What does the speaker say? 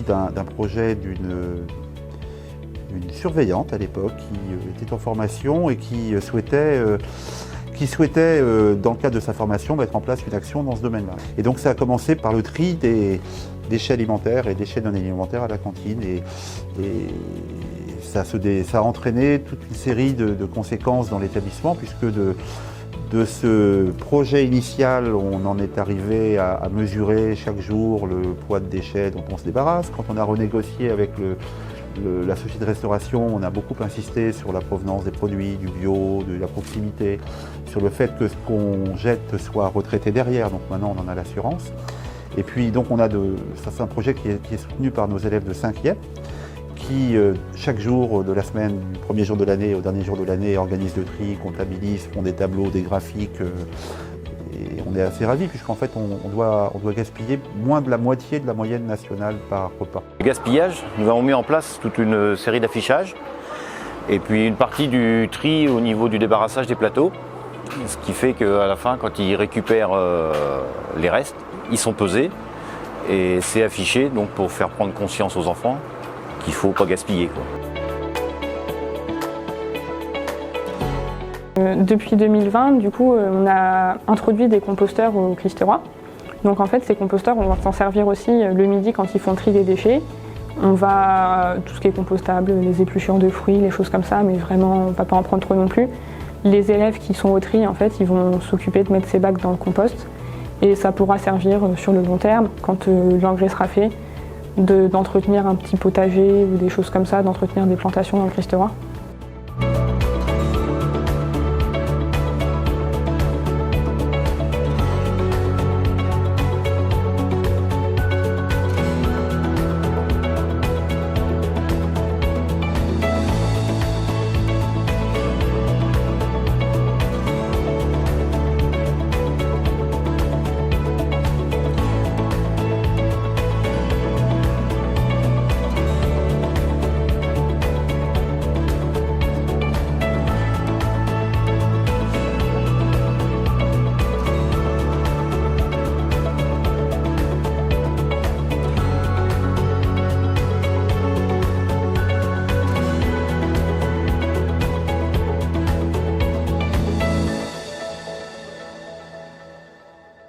d'un projet d'une surveillante à l'époque qui était en formation et qui souhaitait, dans le cadre de sa formation, mettre en place une action dans ce domaine-là. Et donc ça a commencé par le tri des déchets alimentaires et déchets non alimentaires à la cantine. Et ça a entraîné toute une série de conséquences dans l'établissement, puisque de ce projet initial, on en est arrivé à mesurer chaque jour le poids de déchets dont on se débarrasse. Quand on a renégocié avec la société de restauration, on a beaucoup insisté sur la provenance des produits, du bio, de la proximité, sur le fait que ce qu'on jette soit retraité derrière, donc maintenant on en a l'assurance. Et puis donc ça c'est un projet qui est soutenu par nos élèves de 5e, qui chaque jour de la semaine, du premier jour de l'année au dernier jour de l'année, organisent le tri, comptabilisent, font des tableaux, des graphiques. Et on est assez ravis puisqu'en fait on doit gaspiller moins de la moitié de la moyenne nationale par repas. Le gaspillage, nous avons mis en place toute une série d'affichages et puis une partie du tri au niveau du débarrassage des plateaux. Ce qui fait qu'à la fin, quand ils récupèrent les restes, ils sont pesés et c'est affiché donc pour faire prendre conscience aux enfants qu'il ne faut pas gaspiller, quoi. Depuis 2020, du coup, on a introduit des composteurs au Christ-Roi. Donc en fait, ces composteurs, on va s'en servir aussi le midi quand ils font le tri des déchets. On va, tout ce qui est compostable, les épluchures de fruits, les choses comme ça, mais vraiment, on ne va pas en prendre trop non plus. Les élèves qui sont au tri, en fait, ils vont s'occuper de mettre ces bacs dans le compost. Et ça pourra servir sur le long terme, quand l'engrais sera fait, d'entretenir un petit potager ou des choses comme ça, d'entretenir des plantations dans le Christ-Roi.